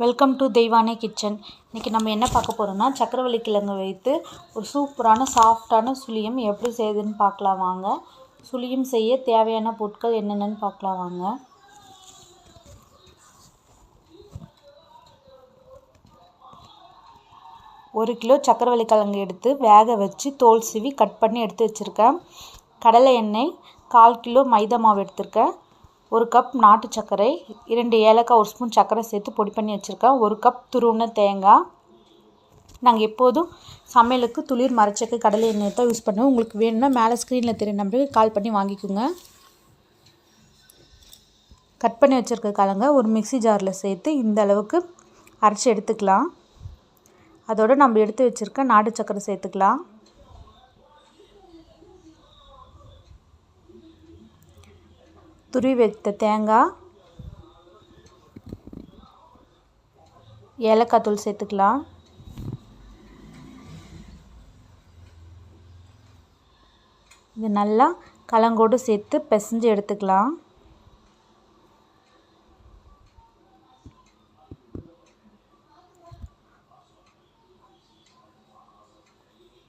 Welcome to தெய்வானே kitchen. இன்றைக்கி நம்ம என்ன பார்க்க போகிறோம்னா, சக்கரவள்ளி கிழங்கு வைத்து ஒரு சூப்பரான சாஃப்டான சுழியம் எப்படி செய்யுதுன்னு பார்க்கலாம் வாங்க. சுழியம் செய்ய தேவையான பொருட்கள் என்னென்னு பார்க்கலாம் வாங்க. ஒரு கிலோ சக்கரவள்ளி கிழங்கு எடுத்து வேக வச்சு தோல் சீவி கட் பண்ணி எடுத்து வச்சுருக்கேன். கடலை எண்ணெய், 1/4 கிலோ மைதா மாவு எடுத்திருக்கேன். 1 கப் நாட்டு சர்க்கரை, 2 ஏலக்காய், 1 ஸ்பூன் சர்க்கரை சேர்த்து பொடி பண்ணி வச்சுருக்கேன். 1 கப் துருவின தேங்காய். நாங்கள் எப்போதும் சமையலுக்கு துளிர் மரச்சக்கு கடலை எண்ணெய் தான் யூஸ் பண்ணுவோம். உங்களுக்கு வேணும்னா மேலே ஸ்க்ரீனில் தெரிய நம்பருக்கு கால் பண்ணி வாங்கிக்கோங்க. கட் பண்ணி வச்சுருக்க கிழங்க ஒரு மிக்ஸி ஜாரில் சேர்த்து இந்த அளவுக்கு அரைச்சி எடுத்துக்கலாம். அதோடு நம்ம எடுத்து வச்சுருக்க நாட்டு சர்க்கரை சேர்த்துக்கலாம். துருவி வைத்த தேங்காய், ஏலக்காய் தூள் சேர்த்துக்கலாம். இது நல்லா கலங்கோடு சேர்த்து பிசைஞ்சு எடுத்துக்கலாம்.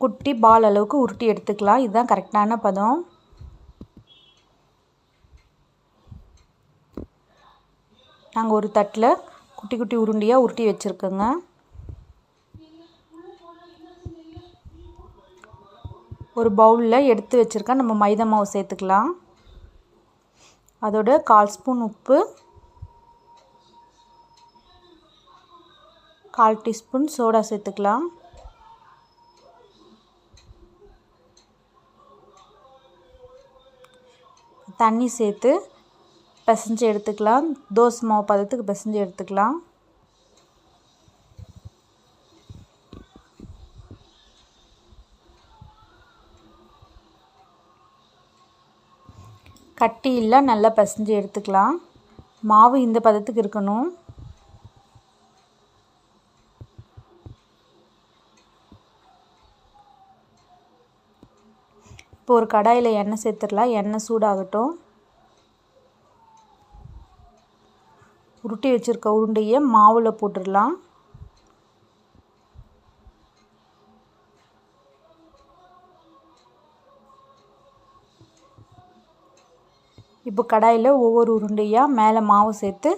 குட்டி பால் அளவுக்கு உருட்டி எடுத்துக்கலாம். இதுதான் கரெக்டான பதம். நாங்கள் ஒரு தட்டில் குட்டி குட்டி உருண்டையாக உருட்டி வச்சுருக்கோங்க. ஒரு பவுலில் எடுத்து வச்சுருக்கேன். நம்ம மைதா மாவு சேர்த்துக்கலாம். அதோட 1/4 ஸ்பூன் உப்பு, 1/4 டீஸ்பூன் சோடா சேர்த்துக்கலாம். தண்ணி சேர்த்து பிசைஞ்சு எடுத்துக்கலாம். தோசை மாவு பதத்துக்கு பிசைஞ்சு எடுத்துக்கலாம். கட்டி இல்லை, நல்லா பிசைஞ்சு எடுத்துக்கலாம். மாவு இந்த பதத்துக்கு இருக்கணும். இப்போ ஒரு கடாயில் எண்ணெய் சேர்த்துடலாம். எண்ணெய் சூடாகட்டும். உருட்டி வச்சுருக்க உருண்டையை மாவில் போட்டுடலாம். இப்போ கடாயில் ஒவ்வொரு உருண்டையாக மேலே மாவு சேர்த்து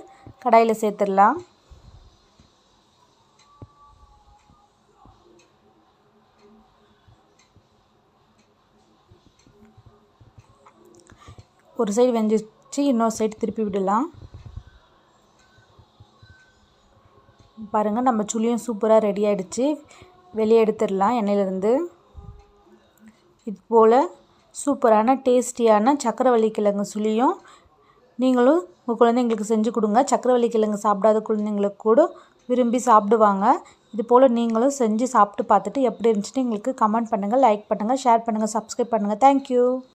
கடாயில் சேர்த்துடலாம். ஒரு சைடு வெந்துச்சு, இன்னொரு சைடு திருப்பி விடலாம். பாருங்கள், நம்ம சுழியம் சூப்பராக ரெடி ஆகிடுச்சு. வெளியே எடுத்துடலாம் எண்ணெயிலேருந்து. இது போல் சூப்பரான டேஸ்டியான சக்கரவள்ளி கிழங்கு சுழியம் நீங்களும் உங்கள் குழந்தைங்களுக்கு செஞ்சு கொடுங்க. சக்கரவள்ளி கிழங்கு சாப்பிடாத குழந்தைங்களுக்கு கூட விரும்பி சாப்பிடுவாங்க. இது போல் நீங்களும் செஞ்சு சாப்பிட்டு பார்த்துட்டு எப்படி இருந்துச்சுன்னு எங்களுக்கு கமெண்ட் பண்ணுங்கள், லைக் பண்ணுங்கள், ஷேர் பண்ணுங்கள், சப்ஸ்கிரைப் பண்ணுங்கள். தேங்க்யூ.